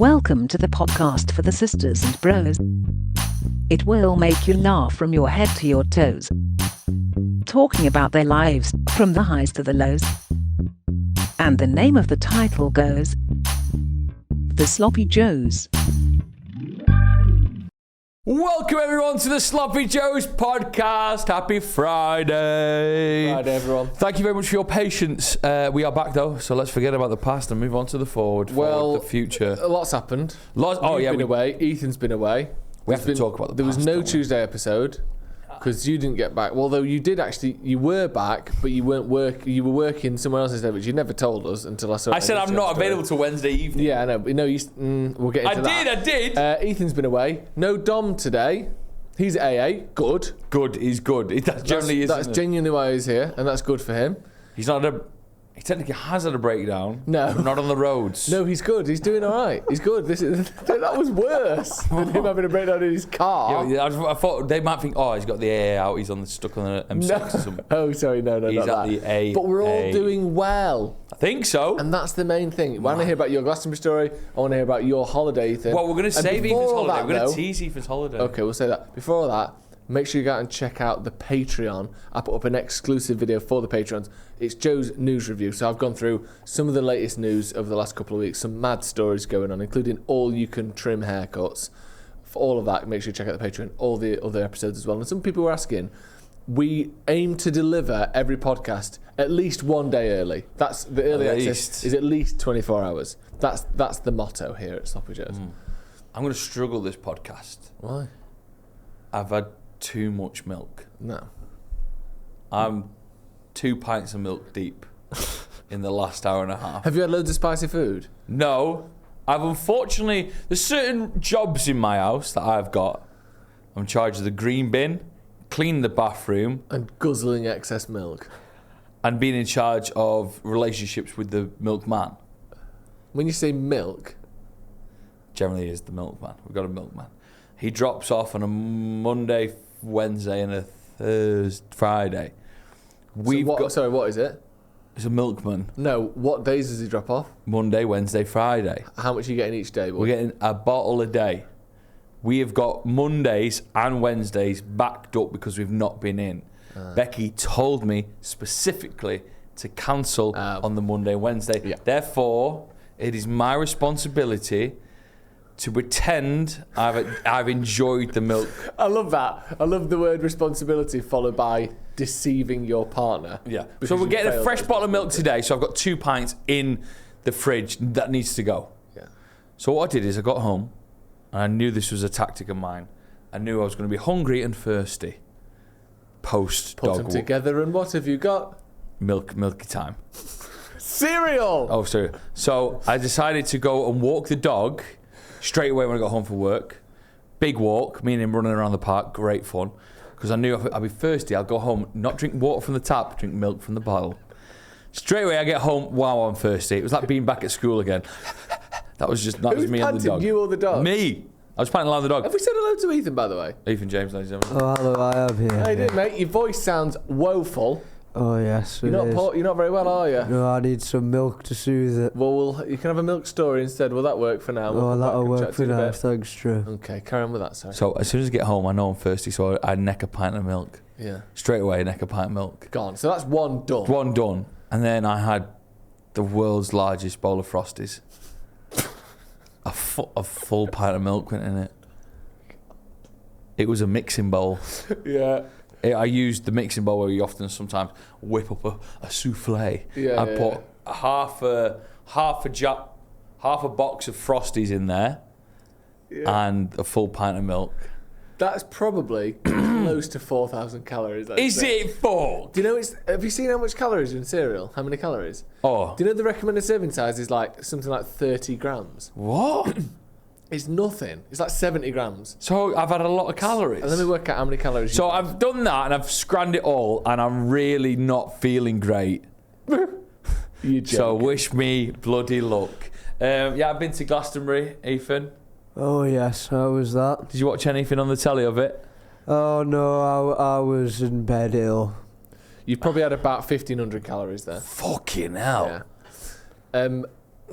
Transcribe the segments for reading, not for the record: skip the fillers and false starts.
Welcome to the podcast for the sisters and bros. It will make you laugh from your head to your toes. Talking about their lives, from the highs to the lows. And the name of the title goes, The Sloppy Joes. Welcome everyone to the Sloppy Joes podcast. Happy Friday. Friday, everyone. Thank you very much for your patience. We are back though, so let's forget about the past and move on to the forward, the future. A lot's happened. You've been away. Ethan's been away. We have to talk about the past. There was no Tuesday episode because you didn't get back. Although you did actually, you were back, but you weren't you were working somewhere else instead, which you never told us until I saw. I said I'm not available till Wednesday evening. Yeah, I know. We'll get into that. I did. Ethan's been away. No Dom today. He's at AA. Good. He's good. That's genuinely why he's here, and that's good for him. He technically has had a breakdown. No. Not on the roads. No, he's good. He's doing all right. He's good. That was worse than him having a breakdown in his car. Yeah, I thought they might think, he's got the AA out. He's stuck on the M6 or something. Oh, sorry, no, he's not at that. The AA. But we're all doing well. I think so. And that's the main thing. I want to hear about your Glastonbury story. I want to hear about your holiday, Ethan. Well, we're going to save Ethan's holiday. We're going to tease Ethan's holiday. Okay, we'll say that. Before all that, make sure you go out and check out the Patreon. I put up an exclusive video for the Patreons. It's Joe's news review. So I've gone through some of the latest news over the last couple of weeks. Some mad stories going on, including all you can trim haircuts. For all of that, make sure you check out the Patreon. All the other episodes as well. And some people were asking, we aim to deliver every podcast at least one day early. That's the early access is at least 24 hours. That's the motto here at Sloppy Joes. I'm going to struggle this podcast. Why? I've had too much milk. No. I'm 2 pints of milk deep in the last hour and a half. Have you had loads of spicy food? No. There's certain jobs in my house that I've got. I'm in charge of the green bin, cleaning the bathroom. And guzzling excess milk. And being in charge of relationships with the milkman. When you say milk? Generally is the milkman. We've got a milkman. He drops off on a Monday, Wednesday and a Thursday, Friday. What is it? It's a milkman. No, what days does he drop off? Monday, Wednesday, Friday. How much are you getting each day? We're getting a bottle a day. We have got Mondays and Wednesdays backed up because we've not been in. Becky told me specifically to cancel on the Monday, Wednesday. Yeah. Therefore, it is my responsibility to pretend I've enjoyed the milk. I love that. I love the word responsibility followed by deceiving your partner. Yeah. So we're getting a fresh bottle of milk today. So I've got 2 pints in the fridge that needs to go. Yeah. So what I did is I got home and I knew this was a tactic of mine. I knew I was going to be hungry and thirsty post Put dog them walk. together and what have you got? Milky time. Cereal! Oh, sorry. So I decided to go and walk the dog straight away when I got home from work. Big walk, me and him running around the park, great fun. Because I knew I'd be thirsty, I'll go home, not drink water from the tap, drink milk from the bottle. Straight away I get home, wow, I'm thirsty. It was like being back at school again. That was me and the dog. You or the dog? Me. I was panting along the dog. Have we said hello to Ethan, by the way? Ethan James, ladies and gentlemen. Oh, hello, I am here. How you doing, mate? Your voice sounds woeful. Oh, yes, you're not very well, are you? No, I need some milk to soothe it. Well, you can have a milk story instead. Will that work for now? That'll work for now. Thanks, Drew. Okay, carry on with that, sorry. So as soon as I get home, I know I'm thirsty, so I neck a pint of milk. Yeah. Straight away, neck a pint of milk. Gone. So that's one done. One done. And then I had the world's largest bowl of Frosties. a full pint of milk went in it. It was a mixing bowl. Yeah. I used the mixing bowl where you often sometimes whip up a souffle. Yeah, I put half a box of Frosties in there and a full pint of milk. That's probably close to 4,000 calories. Is it full? Do you know have you seen how much calories are in cereal? How many calories? Oh. Do you know the recommended serving size is like something like 30 grams? What? It's nothing. It's like 70 grams. So I've had a lot of calories. And let me work out how many calories So I've done that and I've scranned it all and I'm really not feeling great. So wish me bloody luck. I've been to Glastonbury, Ethan. Oh, yes, how was that? Did you watch anything on the telly of it? Oh, no, I was in bed ill. You've probably had about 1,500 calories there. Fucking hell. Yeah.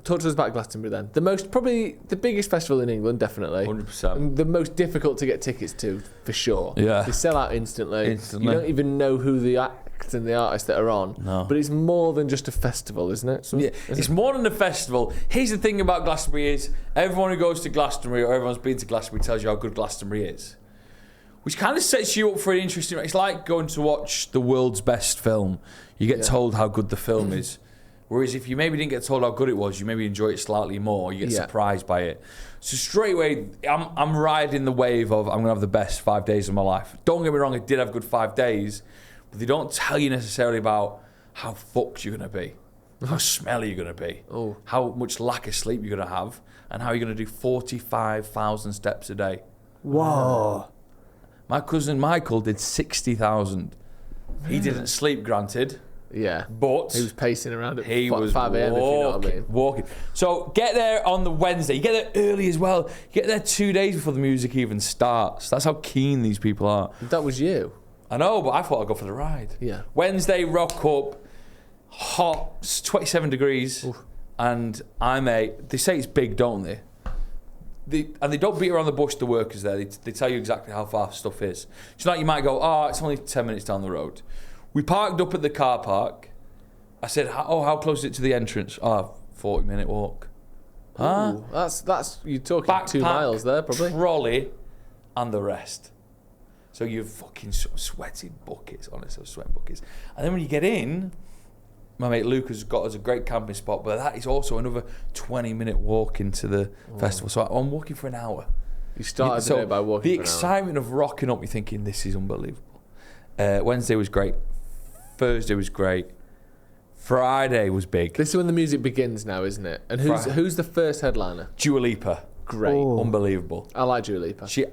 talk to us about Glastonbury then. Probably the biggest festival in England, definitely. 100%. And the most difficult to get tickets to, for sure. Yeah. They sell out instantly. You don't even know who the act and the artists that are on. No. But it's more than just a festival, isn't it? It's more than a festival. Here's the thing about Glastonbury is everyone who goes to Glastonbury or everyone's been to Glastonbury tells you how good Glastonbury is. Which kind of sets you up for an interesting... It's like going to watch the world's best film. You get told how good the film is. Whereas if you maybe didn't get told how good it was, you maybe enjoy it slightly more. You get surprised by it. So straight away, I'm riding the wave of I'm going to have the best 5 days of my life. Don't get me wrong, I did have good 5 days. But they don't tell you necessarily about how fucked you're going to be. How smelly you're going to be. How much lack of sleep you're going to have. And how you're going to do 45,000 steps a day. Whoa. My cousin Michael did 60,000. He didn't sleep, granted. Yeah. But he was pacing around at 5 he was 5 a.m. if you know what I mean. Walking. So get there on the Wednesday. You get there early as well. You get there 2 days before the music even starts. That's how keen these people are. That was you. I know, but I thought I'd go for the ride. Yeah. Wednesday, rock up, hot, it's 27 degrees, and they say it's big, don't they? And they don't beat around the bush, the workers there. They tell you exactly how far stuff is. It's like you might go, it's only 10 minutes down the road. We parked up at the car park. I said, how close is it to the entrance? 40-minute walk. Huh? That's you're talking Backpack, 2 miles there, probably. Trolley, and the rest. So you're fucking sweating buckets, honestly, sweating buckets. And then when you get in, my mate Luke has got us a great camping spot, but that is also another 20-minute walk into the festival. So I'm walking for an hour. You started the day by walking the for an excitement of rocking up, you're thinking, this is unbelievable. Wednesday was great. Thursday was great. Friday was big. This is when the music begins now, isn't it? And who's the first headliner? Dua Lipa. Great. Unbelievable. I like Dua Lipa. She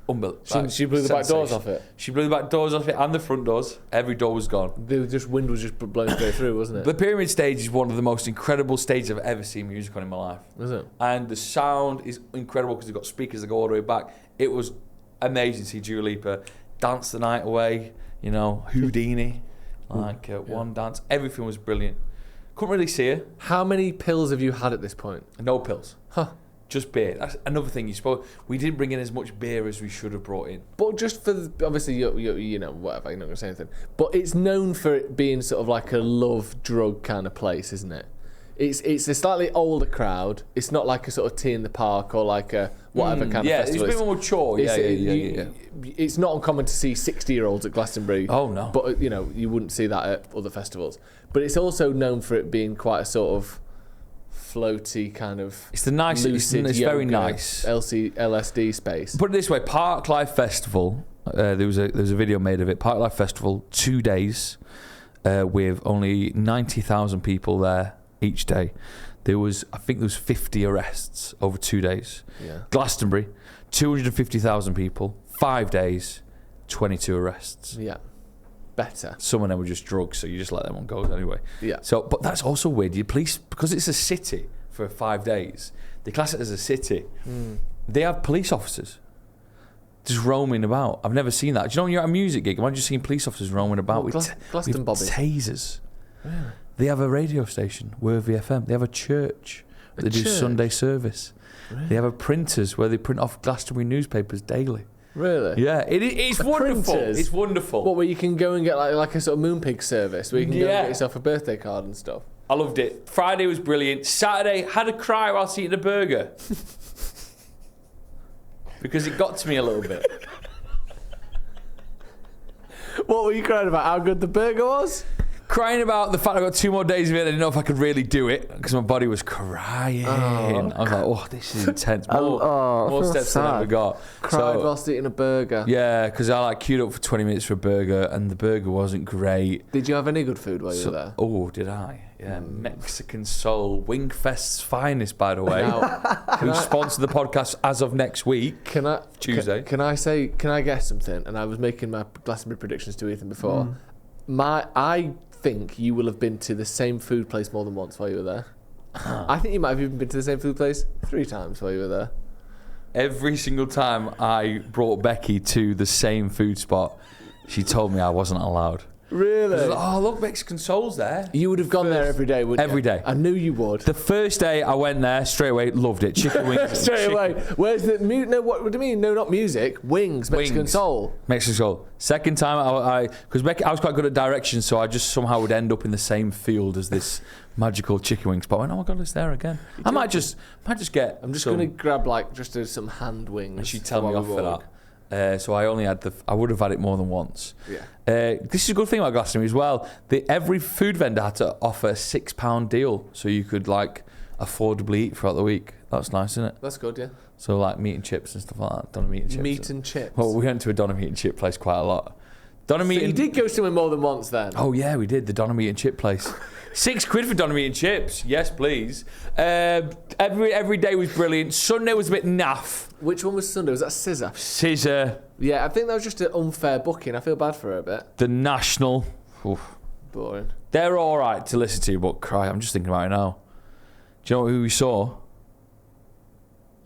unbelievable. She blew the back doors off it. She blew the back doors off it and the front doors. Every door was gone. The wind was just blowing straight through, wasn't it? The Pyramid stage is one of the most incredible stages I've ever seen music on in my life. Is it? And the sound is incredible because they've got speakers that go all the way back. It was amazing to see Dua Lipa dance the night away. You know, Houdini, one dance. Everything was brilliant. Couldn't really see her. How many pills have you had at this point? No pills. Huh. Just beer. That's another thing. We didn't bring in as much beer as we should have brought in. But just for obviously, you know, whatever. You're not going to say anything. But it's known for it being sort of like a love drug kind of place, isn't it? It's a slightly older crowd. It's not like a sort of tea in the park or like a whatever kind of festival. Yeah, it's a bit more mature. Yeah. It's not uncommon to see 60-year-olds at Glastonbury. Oh no. But you know, you wouldn't see that at other festivals. But it's also known for it being quite a sort of floaty kind of. It's the nice. Lucid it's very nice. LSD space. Put it this way: Park Life Festival. There was a video made of it. Park Life Festival, 2 days, with only 90,000 people there each day. I think there was 50 arrests over 2 days. Yeah. Glastonbury, 250,000 people, 5 days, 22 arrests. Yeah. Better. Some of them were just drugs, so you just let them on go anyway. Yeah. So, but that's also weird. Your police, because it's a city for 5 days, they class it as a city. They have police officers just roaming about. I've never seen that. Do you know when you're at a music gig, imagine just seeing police officers roaming about with tasers. Really? They have a radio station, Worthy FM. They have a church where they do Sunday service. Really? They have a printers where they print off Glastonbury newspapers daily. Really? Yeah, it's wonderful. Printers? It's wonderful. What, where you can go and get like a sort of Moonpig service where you can go and get yourself a birthday card and stuff? I loved it. Friday was brilliant. Saturday, had a cry whilst eating a burger. Because it got to me a little bit. What were you crying about? How good the burger was? Crying about the fact I got 2 more days of it. I didn't know if I could really do it because my body was crying. I was like, this is intense. More steps than I ever got. Cried whilst eating a burger. Yeah, because I queued up for 20 minutes for a burger and the burger wasn't great. Did you have any good food while you were there? Oh, did I? Yeah, Mexican Soul, Wingfest's finest, by the way. Who sponsor the podcast as of next week? Tuesday. Can I guess something? And I was making my Glastonbury predictions to Ethan before. I think you will have been to the same food place more than once while you were there. I think you might have even been to the same food place 3 times while you were there. Every single time I brought Becky to the same food spot, she told me I wasn't allowed. Really? Oh, look, Mexican Soul's there. You would have gone there every day, wouldn't you? Every day. I knew you would. The first day I went there, straight away, loved it. Chicken wings. Straight away. Where's the no? What do you mean? No, not music. Wings. Mexican Soul. Mexican Soul. Second time, because I was quite good at directions, so I just somehow would end up in the same field as this magical chicken wing spot. I went, oh my god, it's there again. I might just get. I'm just going to grab some hand wings. And she'd tell me off for that. So I would have had it more than once. Yeah. This is a good thing about Glastonbury as well. Every food vendor had to offer a £6 deal, so you could affordably eat throughout the week. That's nice, isn't it? That's good, yeah. So meat and chips and stuff like that. Donna meat and chips. Meat and chips. Well, we went to a Donna meat and chip place quite a lot. Donna meat. So you did go somewhere more than once then. Oh yeah, we did the Donna meat and chip place. £6 for Donna meat and chips. Yes, please. Every day was brilliant. Sunday was a bit naff. Which one was Sunday? Was that Scissor? Scissor. Yeah, I think that was just an unfair booking. I feel bad for her a bit. The National. Oof. Boring. They're all right to listen to, but cry. I'm just thinking about it now. Do you know who we saw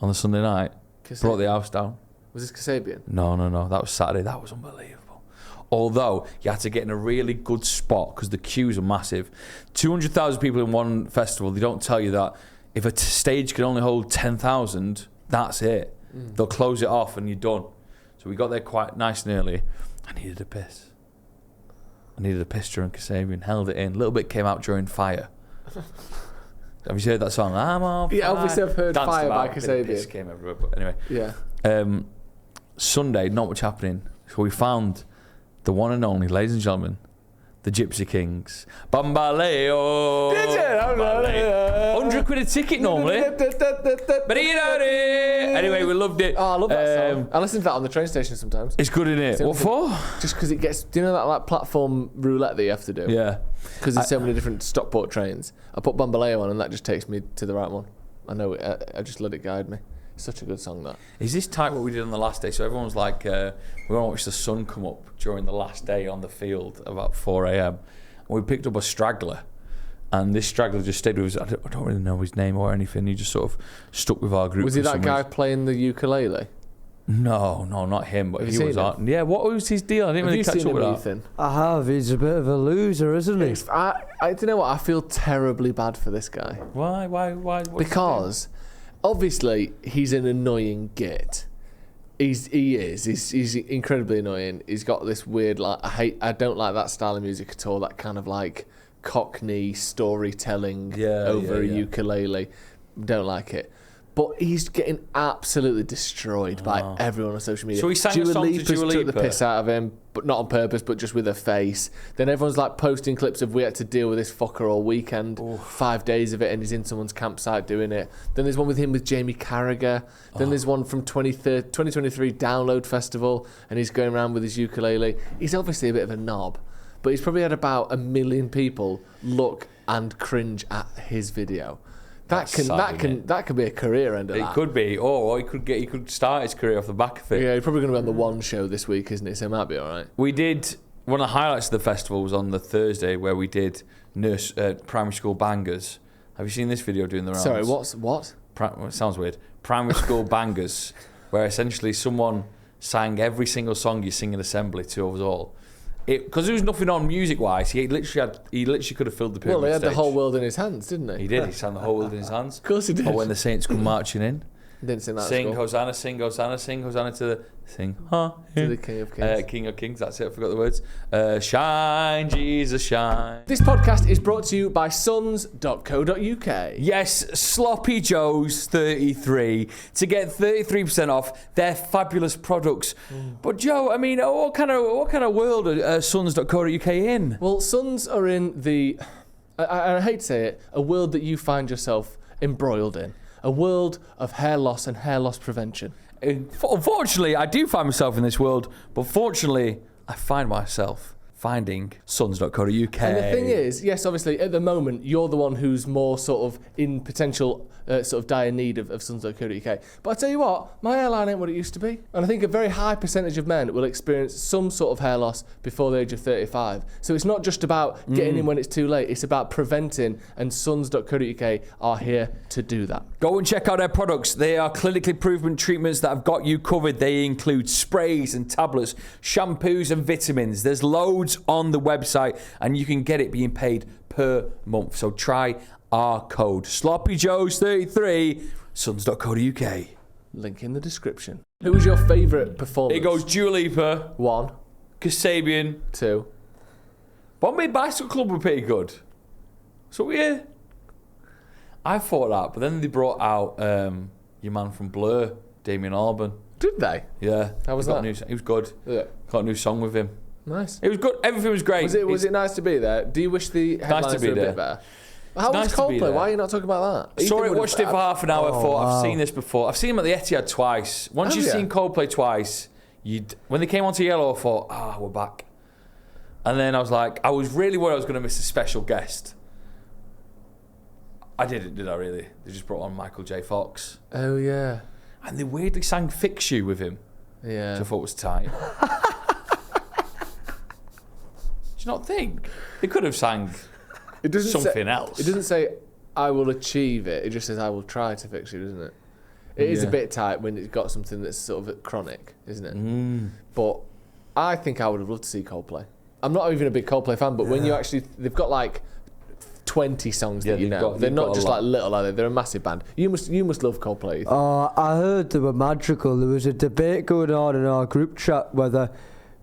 on the Sunday night? Kasabian. Brought the house down. Was this Kasabian? No. That was Saturday. That was unbelievable. Although you had to get in a really good spot because the queues are massive. 200,000 people in one festival. They don't tell you that if a stage can only hold 10,000, that's it. They'll close it off and you're done. So we got there quite nice and early. I needed a piss during Kasabian. Held it in. A little bit came out during Fire. Have you heard that song? I'm on fire. Yeah, obviously I've heard Danced Fire by about, Kasabian. Piss came everywhere, but anyway. Yeah. Sunday, not much happening. So we found the one and only, ladies and gentlemen, the Gypsy Kings. Bambaleo. Did you? 100 quid a ticket normally. Anyway, we loved it. Oh, I love that song. I listen to that on the train station sometimes. It's good, isn't it? What for? Just because it gets... Do you know that platform roulette that you have to do? Yeah. Because there's so many different Stockport trains. I put Bambaleo on and that just takes me to the right one. I know it. I just let it guide me. Such a good song, that. Is this type what we did on the last day? So everyone was like, we want to watch the sun come up during the last day on the field about 4 a.m. And we picked up a straggler. And this straggler just stayed with us. I don't really know his name or anything. He just sort of stuck with our group. Was he that guy playing the ukulele? No, not him. But Have he you was seen out. Yeah, what was his deal? I didn't really catch up with that. Ethan? I have. He's a bit of a loser, isn't he? I don't know what. I feel terribly bad for this guy. Why? Because obviously he's an annoying git. He's incredibly annoying. He's got this weird I don't like that style of music at all. That kind of Cockney storytelling over a ukulele. Don't like it. But he's getting absolutely destroyed by everyone on social media. So he sang a song to Dua Lipa. Took the piss out of him, but not on purpose, but just with her face. Then everyone's posting clips of we had to deal with this fucker all weekend, 5 days of it, and he's in someone's campsite doing it. Then there's one with him with Jamie Carragher. Then there's one from 2023 Download Festival, and he's going around with his ukulele. He's obviously a bit of a knob, but he's probably had about 1 million people look and cringe at his video. That can be a career ender. It could be, or he could start his career off the back of it. Yeah, he's probably going to be on the One show this week, isn't he? So it might be all right. We did one of the highlights of the festival was on the Thursday where we did primary school bangers. Have you seen this video doing the rounds? Sorry, what? It sounds weird. Primary school bangers, where essentially someone sang every single song you sing in assembly to us all. Because there was nothing on music-wise, he literally could have filled the pyramid. Well, he had stage. the whole world in his hands, didn't he? He did. He sang the whole world in his hands. Of course he did. Or when the saints come marching in. Didn't sing that. Sing Hosanna, sing Hosanna, sing Hosanna to the sing. To the King of Kings. King of Kings. That's it. I forgot the words. Shine, Jesus, shine. This podcast is brought to you by sons.co.uk. Yes, Sloppy Joe's 33 to get 33% off their fabulous products. But Joe, I mean, what kind of world are sons.co.uk in? Well, Sons are in the, I hate to say it, a world that you find yourself embroiled in. A world of hair loss and hair loss prevention. Unfortunately, I do find myself in this world, but fortunately, I find myself finding sons.co.uk. And the thing is, yes, obviously, at the moment, you're the one who's more sort of in potential sort of dire need of sons.co.uk. But I tell you what, my hairline ain't what it used to be. And I think a very high percentage of men will experience some sort of hair loss before the age of 35. So it's not just about getting in when it's too late, it's about preventing, and sons.co.uk are here to do that. Go and check out their products. They are clinically proven treatments that have got you covered. They include sprays and tablets, shampoos and vitamins. There's loads codes on the website, and you can get it being paid per month. So try our code. SloppyJoes33, sons.co.uk. Link in the description. Who was your favourite performance? It goes Dua Lipa, 1, Kasabian. 2. Bombay Bicycle Club were pretty good. So yeah, I thought that, but then they brought out your man from Blur, Damien Albarn. Did they? Yeah. How was Got that? A new, he was good. Yeah. Got a new song with him. Nice. It was good. Everything was great. Was it nice to be there? Do you wish the headlines be were a there. bit better? How nice was to be Coldplay? there. Why are you not talking about that? Saw Ethan it, would've- watched it for half an hour. Oh, Thought wow. I've seen this before. I've seen him at the Etihad twice. Once Oh, you've yeah. seen Coldplay twice, when they came onto Yellow, I thought, we're back. And then I was like, I was really worried I was going to miss a special guest. I didn't, did I really? They just brought on Michael J. Fox. Oh, yeah. And they weirdly sang Fix You with him, Yeah. which I thought was tight. Do you not think? They could have sang It doesn't something say, else. It doesn't say, I will achieve it. It just says, I will try to fix you, doesn't it? It is a Yeah. bit tight when it's got something that's sort of chronic, isn't it? Mm. But I think I would have loved to see Coldplay. I'm not even a big Coldplay fan, but when you actually... They've got like 20 songs Yeah, that you they've know. got- They're they've not got a just lot. like little, are they? They're a massive band. You must love Coldplay. I heard they were magical. There was a debate going on in our group chat whether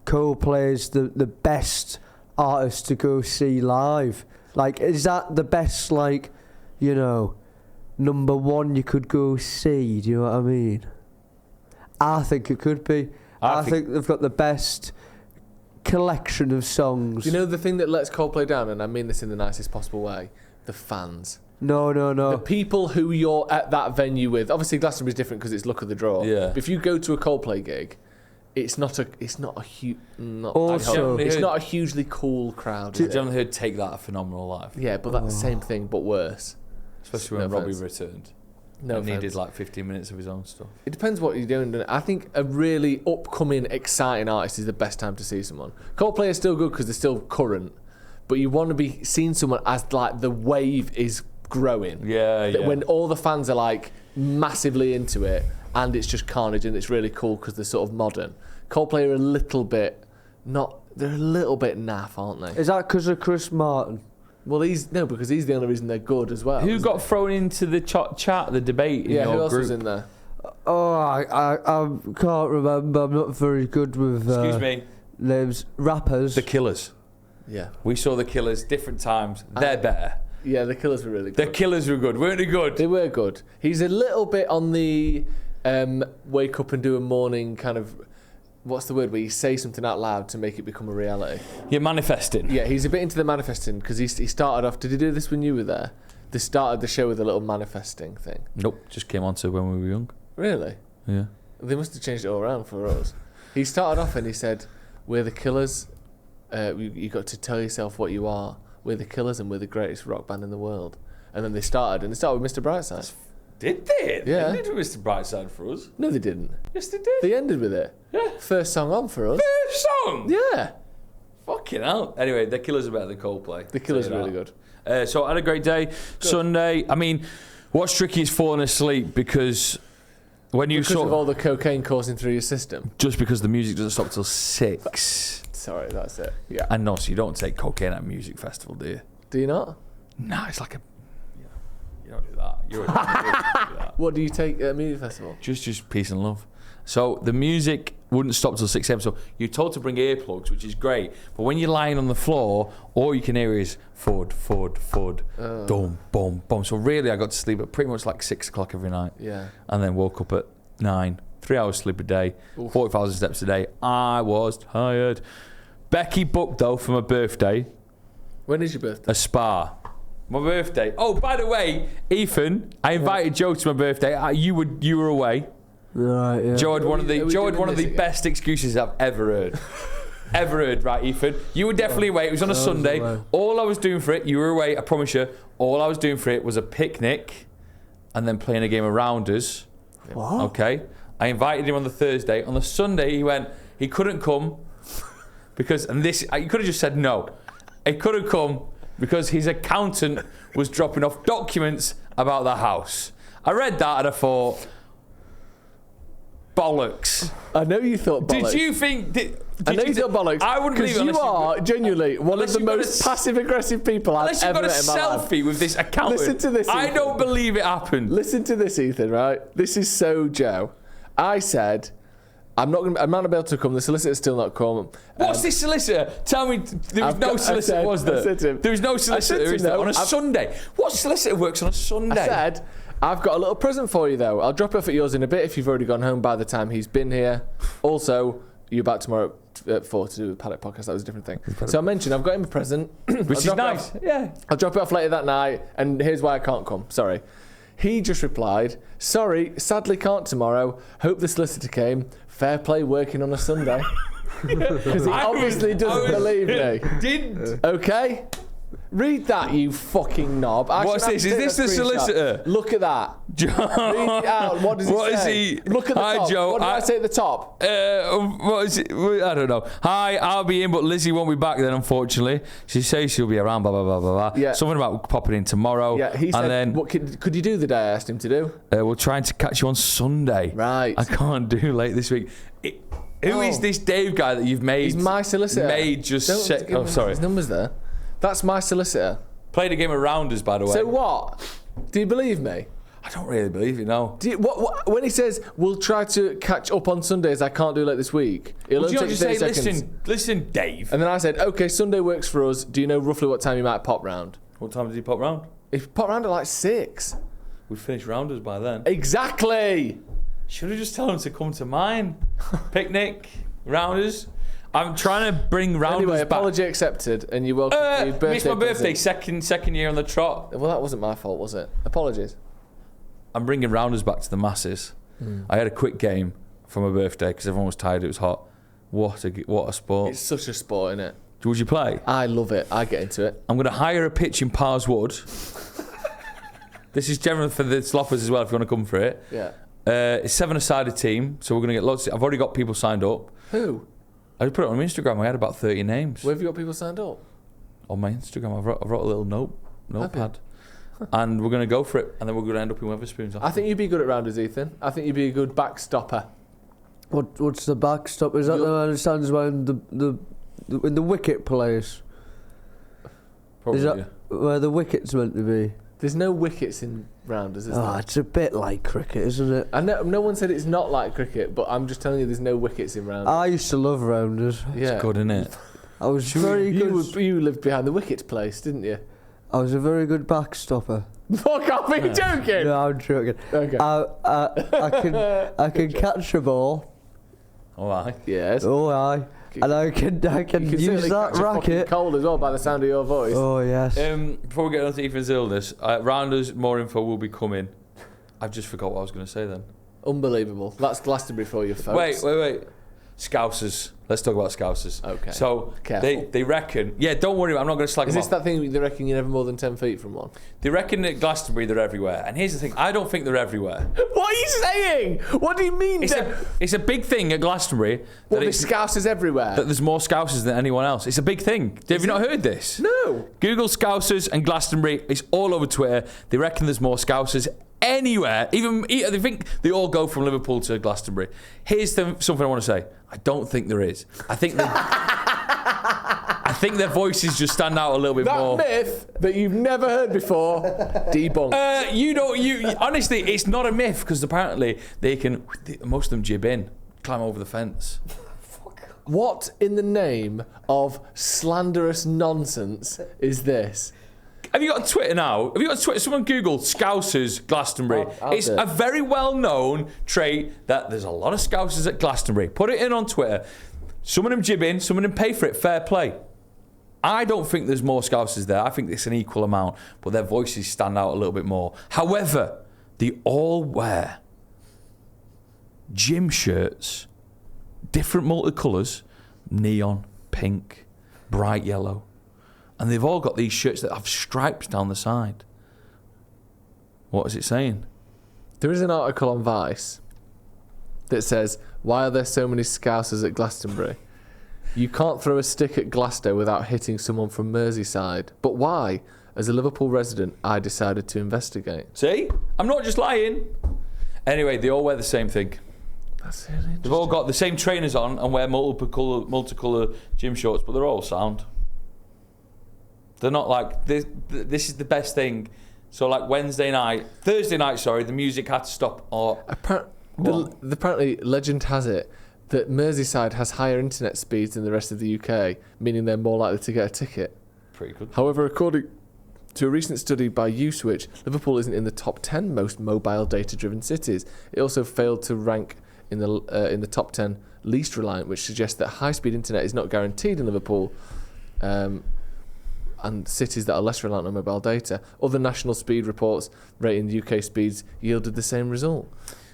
Coldplay is the best artist to go see live. Like, is that the best, like, you know, number one you could go see? Do you know what I mean? I think it could be. I think they've got the best collection of songs. Do you know the thing that lets Coldplay down, and I mean this in the nicest possible way? The fans. No. The people who you're at that venue with. Obviously, Glastonbury is different because it's luck of the draw. Yeah. But if you go to a Coldplay gig, it's not a huge. Also- It's not a hugely cool crowd. Is it? John Hood take that a phenomenal life, Yeah, but that's the same thing, but worse. especially when No Robbie offense. returned. No and he offense. did like 15 minutes of his own stuff. It depends what you're doing. Doesn't it? I think a really upcoming, exciting artist is the best time to see someone. Coldplay is still good because they're still current, but you want to be seeing someone as like the wave is growing. Yeah, That yeah. when all the fans are like massively into it, and it's just carnage, and it's really cool because they're sort of modern. Coldplay are a little bit they're a little bit naff, aren't they? Is that because of Chris Martin? Well, because he's the only reason they're good as well. Who isn't got it? thrown into the chat, the debate in Yeah, your who else group? was in there? Oh, I can't remember. I'm not very good with Excuse me. names. Rappers. The Killers. Yeah. We saw the Killers different times. They're better. Yeah, the Killers were really The good. Killers were good, weren't they good? They were good. He's a little bit on the wake up and do a morning kind of, what's the word, where you say something out loud to make it become a reality. You're manifesting. Yeah, he's a bit into the manifesting because he started off, did he do this when you were there? They started the show with a little manifesting thing. Nope, just came on to when we were young. Really? Yeah. They must have changed it all around for us. He started off and he said, we're the Killers. You got to tell yourself what you are. We're the Killers and we're the greatest rock band in the world. And then they started with Mr. Brightside. Did they? Yeah. They did Mr. Brightside for us. No, they didn't. Yes, they did. They ended with it. Yeah. First song on for us. First song. Yeah. Fucking hell. Anyway, the Killers are better than Coldplay. The Killers Say are really that. good. So I had a great day. Sunday. I mean, what's tricky is falling asleep because when you Because sort of all the cocaine coursing through your system. just because the music doesn't stop till 6. Sorry, that's it. Yeah. And no, so you don't take cocaine at a music festival, do you? Do you not? Nah, it's like a. You don't do that. You don't do that. What do you take at a music festival? Just peace and love. So the music wouldn't stop till 6 a.m. So you're told to bring earplugs, which is great. But when you're lying on the floor, all you can hear is thud, dum, boom, boom. So really, I got to sleep at pretty much like 6 o'clock every night. Yeah. And then woke up at 9. 3 hours sleep a day, Oof. 40,000 steps a day. I was tired. Becky booked though for my birthday When is your birthday? a spa. My birthday. Oh, by the way, Ethan, I invited Joe to my birthday. You were away. Right, yeah. Joe had one of Are we doing the this again? best excuses I've ever heard. Ever heard, right, Ethan? You were definitely away. It was on a was Sunday. away. All I was doing for it, you were away, I promise you, all I was doing for it was a picnic and then playing a game of rounders. What? Okay? I invited him on the Thursday. On the Sunday, he couldn't come because, and this, he could have just said no. He couldn't come because his accountant was dropping off documents about the house. I read that and I thought, bollocks. I know you thought bollocks. Did you think, I know you don't bollocks. I wouldn't believe it because you unless are genuinely one of unless the you've got most a- passive-aggressive people I've Unless you've ever got a met in my life. selfie with this accountant. Listen to this, I Ethan. don't believe it happened. Listen to this, Ethan. Right? This is so Joe. I said, I'm not going to be able to come. The solicitor's still not come. What's this solicitor? Tell me, there was no solicitor, was there? There was no solicitor is there, on a Sunday. What solicitor works on a Sunday? I said, I've got a little present for you, though. I'll drop it off at yours in a bit if you've already gone home by the time he's been here. Also, you're back tomorrow at 4 to do the Paddock podcast. That was a different thing. So I mentioned I've got him a present. Which is nice. Yeah. I'll drop it off later that night, and here's why I can't come. Sorry. He just replied, sorry, sadly can't tomorrow. Hope the solicitor came. Fair play working on a Sunday. Because he obviously doesn't believe me. Didn't. Okay? Read that, you fucking knob. What's this? Is this the solicitor? Look at that. John. Read it out. What does it What say? is he? Look at the Hi, top. Joe. What did I say at the top? What is it? I don't know. Hi, I'll be in, but Lizzie won't be back then, unfortunately. She says she'll be around, blah, blah, blah, blah, blah. Yeah. Something about popping in tomorrow. Yeah, he said, and then what could you do the day I asked him to do? we're trying to catch you on Sunday. Right. I can't do late this week. Who is this Dave guy that you've made? He's my solicitor. Made just Don't say, give oh, him sorry. His number's there. That's my solicitor. Played a game of rounders, by the way. So what? Do you believe me? I don't really believe you, no. Do you, when he says we'll try to catch up on Sundays, I can't do late this week. It'll Would you only not take just 30 say, seconds. listen, Dave. And then I said, okay, Sunday works for us. Do you know roughly what time you might pop round? What time did he pop round? If you pop round at like 6. We'd finished rounders by then. Exactly. Should have just told him to come to mine. Picnic, rounders. I'm trying to bring rounders Anyway, back. apology accepted, and you're welcome to your birthday Missed my birthday, present. second year on the trot. Well, that wasn't my fault, was it? Apologies. I'm bringing rounders back to the masses. I had a quick game for my birthday because everyone was tired. It was hot. What a sport! It's such a sport, isn't it? Would you play? I love it. I get into it. I'm going to hire a pitch in Pars Wood. This is generally for the sloppers as well. If you want to come for it. Yeah. It's 7-a-sided team, so we're going to get lots. I've already got people signed up. Who? I just put it on Instagram. I had about 30 names. Where have you got people signed up? On my Instagram, I wrote a little notepad. And we're going to go for it, and then we're going to end up in Wetherspoons. I think you'd be good at rounders, Ethan. I think you'd be a good backstopper. What's the backstop? Is that the man who stands around in the wicket place? Probably, Is that where the wicket's meant to be? There's no wickets in rounders, is there? It's a bit like cricket, isn't it? I know no one said it's not like cricket, but I'm just telling you there's no wickets in rounders. I used to love rounders. Yeah. It's good, isn't it? I was very good. You lived behind the wickets place, didn't you? I was a very good backstopper. Fuck off, are you joking? No, I'm joking. Okay. I can catch a ball. All right. Yes. Oh, aye. And I can You can use certainly that catch a fucking racket. cold as well by the sound of your voice. Oh, yes. Before we get on to Ethan's illness, rounders, more info will be coming. I've just forgot what I was going to say then. Unbelievable. That's Glastonbury for you, folks. Wait. Scousers. Let's talk about Scousers. Okay. So Careful. they reckon. Yeah, don't worry. I'm not going to slag Is them this off. that thing they reckon you're never more than 10 feet from one? They reckon at Glastonbury they're everywhere. And here's the thing. I don't think they're everywhere. What are you saying? What do you mean? It's a big thing at Glastonbury. What, that there's Scousers everywhere? that there's more Scousers than anyone else. It's a big thing. Have you not heard this? No. Google Scousers and Glastonbury. It's all over Twitter. They reckon there's more Scousers anywhere. Even they think they all go from Liverpool to Glastonbury. Here's something I want to say. I don't think there is. I think their voices just stand out a little bit more. That myth that you've never heard before, debunked. Honestly, it's not a myth because apparently most of them jib in, climb over the fence. What in the name of slanderous nonsense is this? Have you got a Twitter now? Have you got a Twitter? Someone Google Scousers Glastonbury. I'll It's do it. a very well-known trait that there's a lot of Scousers at Glastonbury. Put it in on Twitter. Some of them jib in, some of them pay for it. Fair play. I don't think there's more Scousers there. I think it's an equal amount, but their voices stand out a little bit more. However, they all wear gym shirts, different multicolours, neon, pink, bright yellow. And they've all got these shirts that have stripes down the side. What is it saying? There is an article on Vice that says, why are there so many Scousers at Glastonbury? You can't throw a stick at Glasto without hitting someone from Merseyside. But why? As a Liverpool resident, I decided to investigate. See? I'm not just lying. Anyway, they all wear the same thing. That's really interesting. They've all got the same trainers on and wear multicolour gym shorts, but they're all sound. They're not like this is the best thing. So like Thursday night, the music had to stop. Or apparently, legend has it that Merseyside has higher internet speeds than the rest of the UK, meaning they're more likely to get a ticket. Pretty good. However, according to a recent study by Uswitch, Liverpool isn't in the top 10 most mobile data-driven cities. It also failed to rank in the top 10 least reliant, which suggests that high-speed internet is not guaranteed in Liverpool. And cities that are less reliant on mobile data. Other national speed reports rating UK speeds yielded the same result.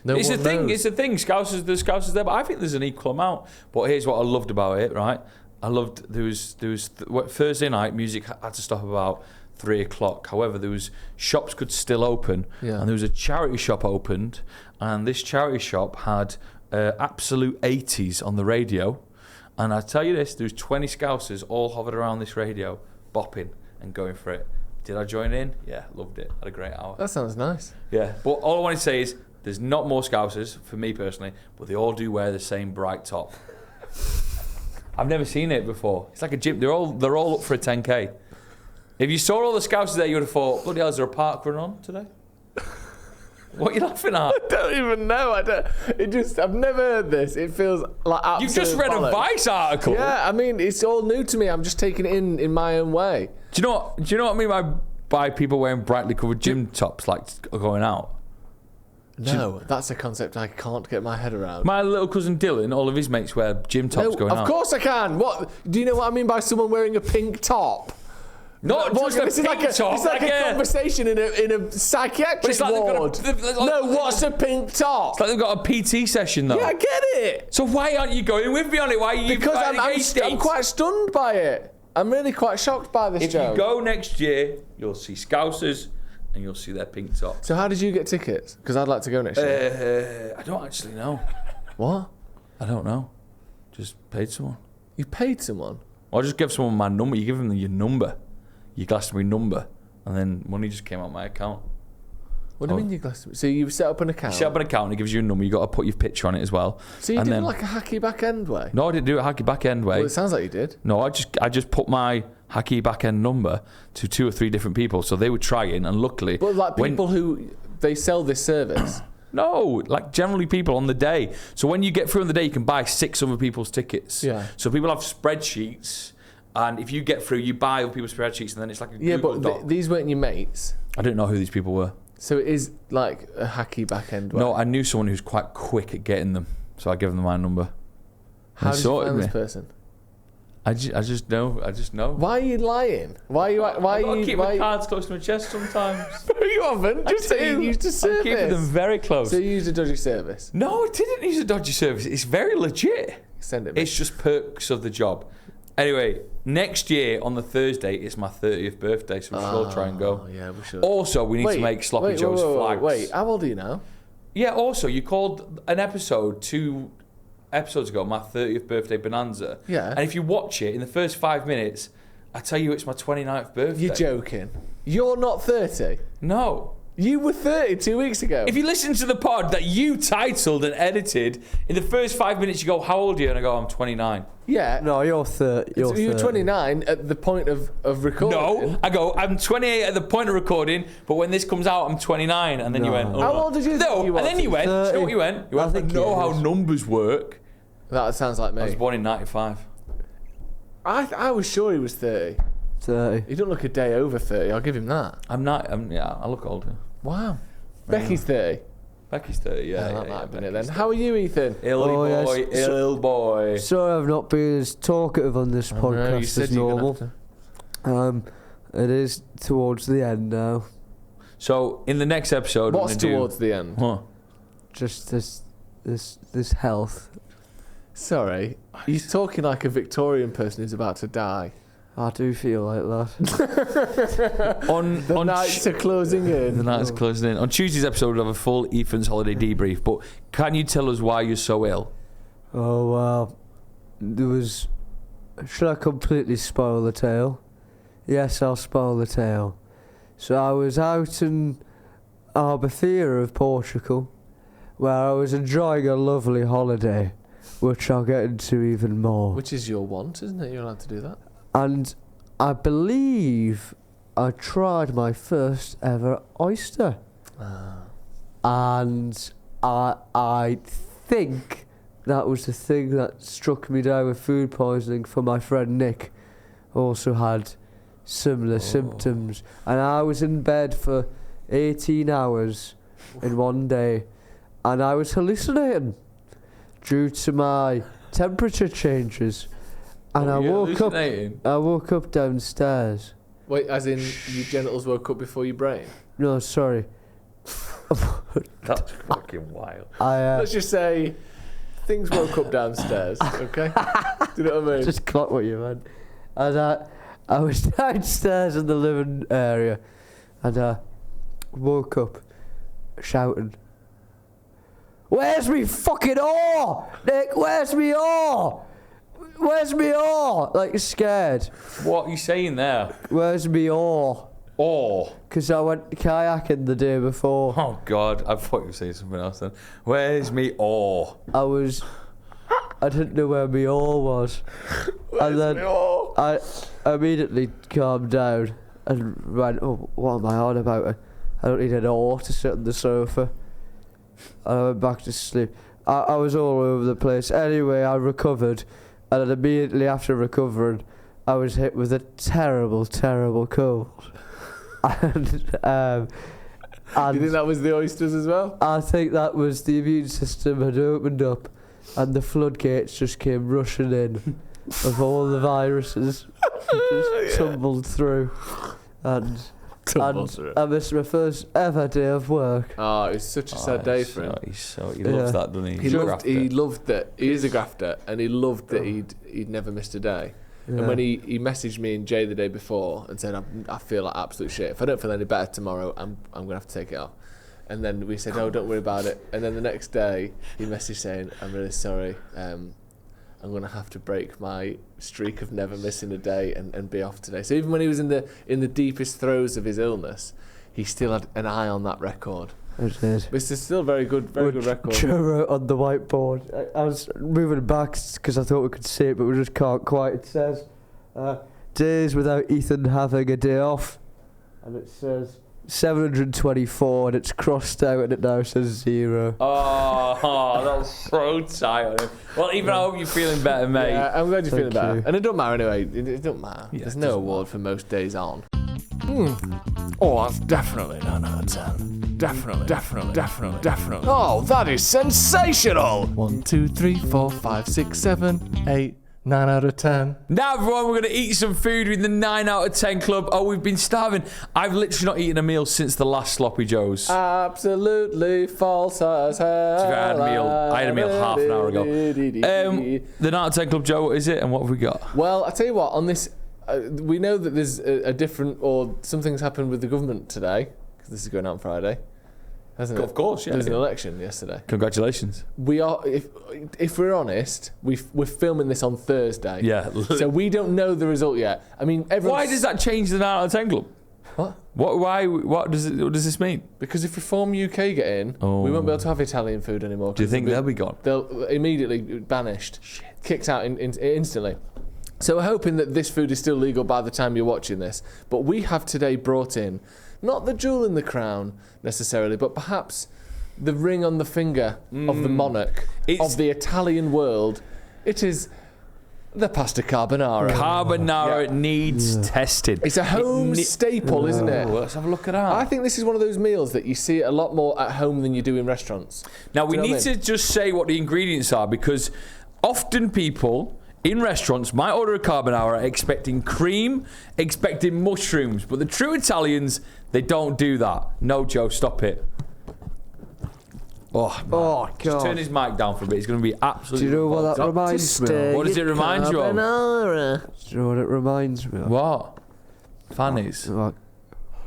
It's a thing. Scousers there, but I think there's an equal amount. But here's what I loved about it, right? I loved there was Thursday night music had to stop about 3 o'clock. However, there was shops could still open, and there was a charity shop opened, and this charity shop had Absolute 80s on the radio. And I tell you this, there was 20 Scousers all hovered around this radio, bopping and going for it. Did I join in? Yeah, loved it. Had a great hour. That sounds nice. Yeah, but all I want to say is there's not more Scousers for me personally, but they all do wear the same bright top. I've never seen it before. It's like a gym. They're all up for a 10k. If you saw all the Scousers there, you would have thought, bloody hell, is there a park run on today? What are you laughing at? I don't even know. I've never heard this. It feels like absolute You've just read bollocks. a Vice article. Yeah, I mean, it's all new to me. I'm just taking it in my own way. Do you know what I mean by people wearing brightly covered gym tops, like going out? No, that's a concept I can't get my head around. My little cousin Dylan, all of his mates wear gym tops going out. Of course I can. What? Do you know what I mean by someone wearing a pink top? Not just a pink top. It's like a conversation in a psychiatric ward. What's a pink top? It's like they've got a PT session though. Yeah, I get it. So why aren't you going with me on it? Why are you? Because I'm quite stunned by it. I'm really quite shocked by this joke. If you go next year, you'll see Scousers and you'll see their pink tops. So how did you get tickets? Because I'd like to go next year. I don't actually know. What? I don't know. Just paid someone. You paid someone? Or just give someone my number. You give them your number. Your Glastonbury number, and then money just came out my account. What do you mean your Glastonbury? So you set up an account? You set up an account and it gives you a number. You got to put your picture on it as well. So you did it like a hacky back end way? No, I didn't do it hacky back end way. Well, it sounds like you did. No, I just put my hacky back end number to 2 or 3 different people, so they were trying, and luckily. But like people who they sell this service. No, like generally people on the day. So when you get through on the day, you can buy 6 other people's tickets. Yeah. So people have spreadsheets. And if you get through, you buy other people's spreadsheets, and then it's like a Google Doc. These weren't your mates. I didn't know who these people were. So it is like a hacky back end way. No, I knew someone who's quite quick at getting them, so I gave them my number. How did you find this person? I just know. Why are you lying? Why I you keep my cards close to my chest sometimes. No, you haven't. Just say you used a service. I'm keeping them very close. So you used a dodgy service? No, I didn't use a dodgy service. It's very legit. Send it. It's just perks of the job. Anyway, next year on the Thursday, it's my 30th birthday, so we should all try and go. Yeah, we should. Also, we need to make Sloppy Joe's flags. Wait, how old are you now? Yeah, also, you called an episode 2 episodes ago, my 30th birthday bonanza. Yeah. And if you watch it, in the first 5 minutes, I tell you it's my 29th birthday. You're joking. You're not 30? No. You were 30 2 weeks ago. If you listen to the pod that you titled and edited, in the first 5 minutes you go, how old are you? And I go, I'm 29. Yeah. No, you're 30. You were 29 at the point of recording. No, I go, I'm 28 at the point of recording, but when this comes out, I'm 29. And then you went, oh, how old did you think you were? And then you went, you know what you went? You went, I know how numbers work. That sounds like me. I was born in 95. I was sure he was 30. 30. He don't look a day over 30, I'll give him that. I look older. Wow. Becky's 30. Becky's 30, yeah. That might have been it then. How are you, Ethan? Ill boy. Sorry I've not been as talkative on this podcast as normal. It is towards the end now. So, in the next episode... What's towards the end? Huh? Just this health. Sorry, he's talking like a Victorian person who's about to die. I do feel like that. The nights are closing in. The nights are closing in. On Tuesday's episode, we'll have a full Ethan's holiday debrief. But can you tell us why you're so ill? Oh, well, should I completely spoil the tale? Yes, I'll spoil the tale. So I was out in Albufeira of Portugal, where I was enjoying a lovely holiday, which I'll get into even more. Which is your want, isn't it? You're allowed to do that. And I believe I tried my first ever oyster. And I think that was the thing that struck me down with food poisoning, for my friend Nick also had similar symptoms. And I was in bed for 18 hours in one day, and I was hallucinating due to my temperature changes. And I woke up downstairs. Wait, as in your genitals woke up before your brain? No, sorry. That's fucking wild. Let's just say things woke up downstairs, okay? Do you know what I mean? Just clock what you meant. And I was downstairs in the living area, and I woke up shouting, "Where's me fucking oar? Nick, where's me oar? Where's me oar?" Like, scared. What are you saying there? Where's me oar? Oar? Because I went kayaking the day before. Oh, God. I thought you were saying something else then. Where's me oar? I didn't know where me oar was. And then I immediately calmed down and went, "Oh, what am I on about? I don't need an oar to sit on the sofa." And I went back to sleep. I was all over the place. Anyway, I recovered, and then immediately after recovering, I was hit with a terrible, terrible cold. And do you think that was the oysters as well? I think that was the immune system had opened up, and the floodgates just came rushing in of all the viruses just tumbled through. And I missed my first ever day of work. Oh, it was such a sad day for him. He loves that, doesn't he? He loved that. He is a grafter, and he loved that he'd never missed a day. Yeah. And when he messaged me and Jay the day before and said, I feel like absolute shit. If I don't feel any better tomorrow, I'm going to have to take it off. And then we said, no, don't worry about it. And then the next day, he messaged saying, I'm really sorry. I'm going to have to break my streak of never missing a day and be off today. So even when he was in the deepest throes of his illness, he still had an eye on that record. I did. This is still very good record. Joe wrote on the whiteboard. I was moving back because I thought we could see it, but we just can't quite. It says, days without Ethan having a day off. And it says 724, and it's crossed out, and it now says 0. Oh, that's so tired. Well, even I hope you're feeling better, mate. Yeah, I'm glad you're feeling better. And it don't matter anyway. It don't matter. Yeah, There's no award for most days on. Oh, that's definitely 9 out of 10. Definitely. Oh, that is sensational! 1, 2, 3, 4, 5, 6, 7, 8, 9 out of 10. Now, everyone, we're going to eat some food with the 9 out of 10 club. Oh, we've been starving. I've literally not eaten a meal since the last Sloppy Joes. Absolutely false as hell. I had a meal half an hour ago. The 9 out of 10 club, Joe, what is it, and what have we got? Well, I tell you what, on this, we know that there's a different, or something's happened with the government today, because this is going out on Friday, hasn't it? Of course, yeah. There was an election yesterday. Congratulations. We are, if we're honest, we're filming this on Thursday. Yeah. So we don't know the result yet. I mean, why does that change the 9 out of 10 club? What? What does this mean? Because if Reform UK get in, we won't be able to have Italian food anymore. Do you think they'll be gone? They'll immediately banished. Shit. Kicked out instantly. So we're hoping that this food is still legal by the time you're watching this. But we have today brought in, not the jewel in the crown necessarily, but perhaps the ring on the finger of the monarch of the Italian world. It is the pasta carbonara. Carbonara needs testing. It's a home staple, isn't it? Let's have a look at that. I think this is one of those meals that you see a lot more at home than you do in restaurants. Now, we need to just say what the ingredients are, because often people in restaurants might order a carbonara expecting cream, expecting mushrooms, but the true Italians, they don't do that. No, Joe, stop it. Oh, man. Oh, God. Just turn his mic down for a bit. It's going to be absolutely... Do you know what that reminds me of? What does it remind you of? Do you know what it reminds me of? What? Fannies. Like,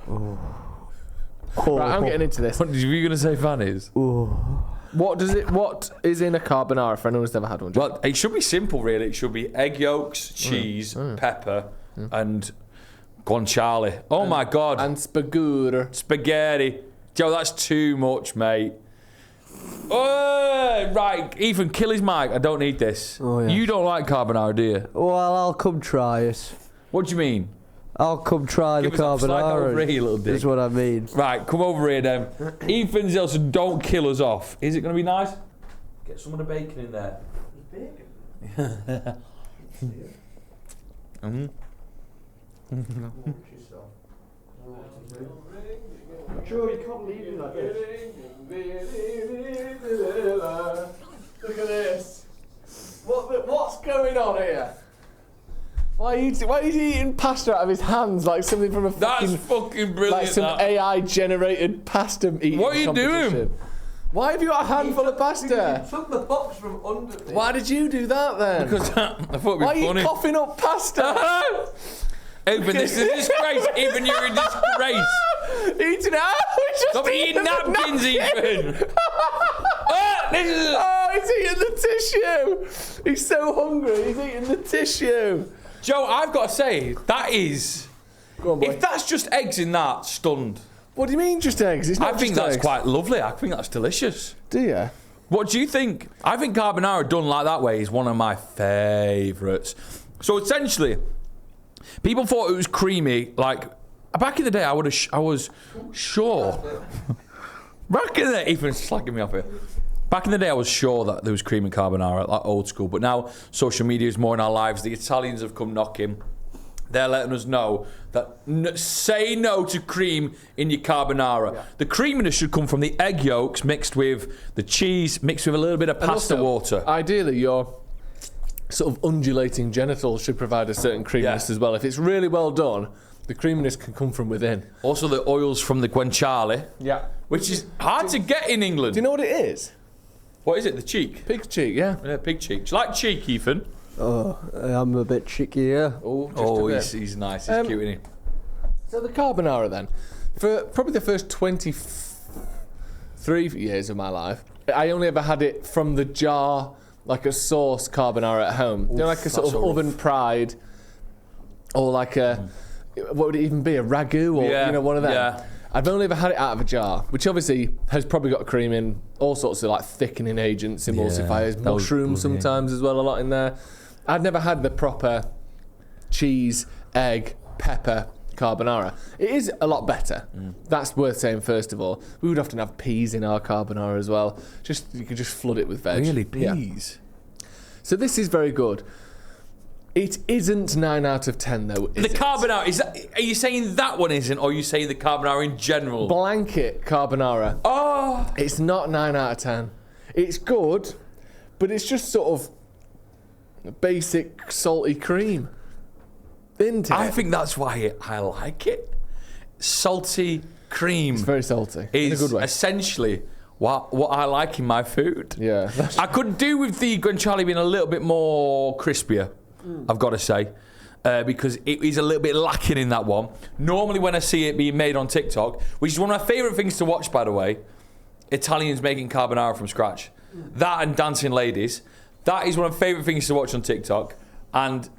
Right, I'm getting into this. What, were you going to say fannies? What is in a carbonara for anyone who's never had one? Well, it should be simple, really. It should be egg yolks, cheese, pepper, and guanciale. Oh, my God. And spaghetti. Spaghetti. Joe, that's too much, mate. Oh, right, Ethan, kill his mic. I don't need this. Oh, yeah. You don't like carbonara, do you? Well, I'll come try it. What do you mean? I'll come try Give the us a slide over carbonara. here, little dick. Is what I mean. Right, come over here then. Ethan Zilson, don't kill us off. Is it going to be nice? Get some of the bacon in there. Joe, you can't leave me like this. Look at this. What's going on here? Why are you eating pasta out of his hands like something from a That's fucking brilliant. like some that. AI generated pasta eating What are you competition? doing? Why have you got a handful of pasta? Took the box from under me. Why did you do that then? Because I thought Why it'd are be funny. you coughing up pasta? Ethan, this is a disgrace. Ethan, you're a disgrace. Eating out? Stop eating napkins, Ethan. This is Oh, he's eating the tissue. He's so hungry. He's eating the tissue. Joe, I've got to say, that is... Go on, boy. If that's just eggs in that, stunned. What do you mean just eggs? It's not I think just that's eggs. quite lovely. I think that's delicious. Do you? What do you think? I think carbonara done like that way is one of my favourites. So essentially, people thought it was creamy. Like back in the day, I was sure. Back in the day, Ethan's slagging me off here. Back in the day, I was sure that there was cream in carbonara, like old school. But now social media is more in our lives. The Italians have come knocking. They're letting us know that say no to cream in your carbonara. Yeah. The creaminess should come from the egg yolks mixed with the cheese, mixed with a little bit of pasta also, water. Ideally, your sort of undulating genitals should provide a certain creaminess as well. If it's really well done, the creaminess can come from within. Also, the oils from the guanciale, which is hard to get in England. Do you know what it is? What is it? The cheek? Pig's cheek, yeah. Yeah, pig cheek. Do you like cheek, Ethan? Oh, I'm a bit cheeky here. Oh, He's nice. He's cute, isn't he? So the carbonara then, for probably the first 23 years of my life, I only ever had it from the jar, like a sauce carbonara at home. You know, like a sort of oven pride, or like a, what would it even be, a ragu, or one of them. Yeah. I've only ever had it out of a jar, which obviously has probably got cream in, all sorts of like thickening agents, emulsifiers, mushrooms sometimes as well, a lot in there. I've never had the proper cheese, egg, pepper carbonara. It is a lot better. That's worth saying first of all. We would often have peas in our carbonara as well. You could just flood it with veg. Really, peas? Yeah. So this is very good. It isn't 9 out of 10 though, is the carbonara, are you saying that one isn't, or are you saying the carbonara in general? Blanket carbonara. Oh! It's not 9 out of 10. It's good, but it's just sort of basic salty cream. Isn't it? I think that's why I like it. Salty cream. It's very salty. Is in a good way. essentially what I like in my food. Yeah. I could do with the guanciale being a little bit more crispier, I've got to say, because it is a little bit lacking in that one. Normally when I see it being made on TikTok, which is one of my favourite things to watch, by the way, Italians making carbonara from scratch. That and Dancing Ladies. That is one of my favourite things to watch on TikTok, and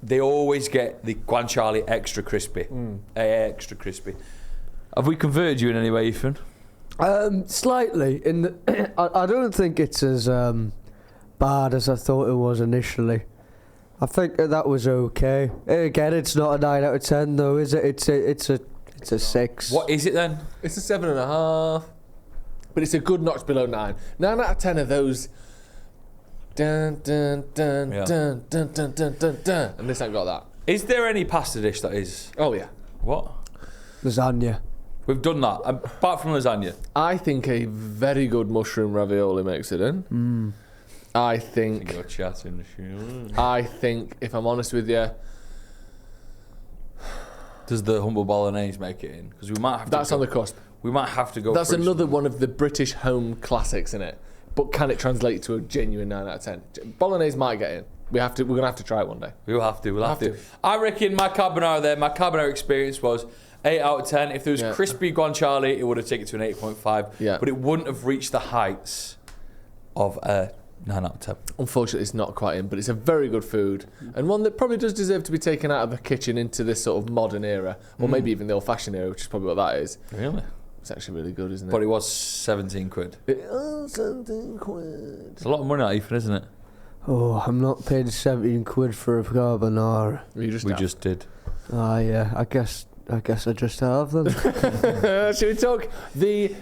they always get the guanciale extra crispy. Extra crispy. Have we converted you in any way, Ethan? Slightly. I don't think it's as bad as I thought it was initially. I think that was okay. Again, it's not a 9 out of 10 though, is it? It's a 6. What is it then? It's a 7.5. But it's a good notch below 9. 9 out of 10 of those. Dun dun dun dun dun dun dun dun dun. And this ain't got that. Is there any pasta dish that is? Oh yeah. What? Lasagna. We've done that, apart from lasagna. I think a very good mushroom ravioli makes it in. I think, if I'm honest with you, does the humble bolognese make it in? Because we might have. That's on the cusp. We might have to go. That's another one of the British home classics in it. But can it translate to a genuine 9 out of 10? Bolognese might get in. We're gonna have to try it one day. We'll have to. I reckon my carbonara experience was 8 out of 10. If there was crispy guanciale, it would have taken it to an 8.5. Yeah. But it wouldn't have reached the heights of a 9 out of 10. Unfortunately, it's not quite in, but it's a very good food and one that probably does deserve to be taken out of the kitchen into this sort of modern era, or maybe even the old-fashioned era, which is probably what that is. Really? It's actually really good, isn't it? But it was 17 quid. £17. It's a lot of money, that, Ethan, isn't it? Oh, I'm not paying 17 quid for a carbonara. We just did. Ah, yeah. I guess I just have them. Should we talk the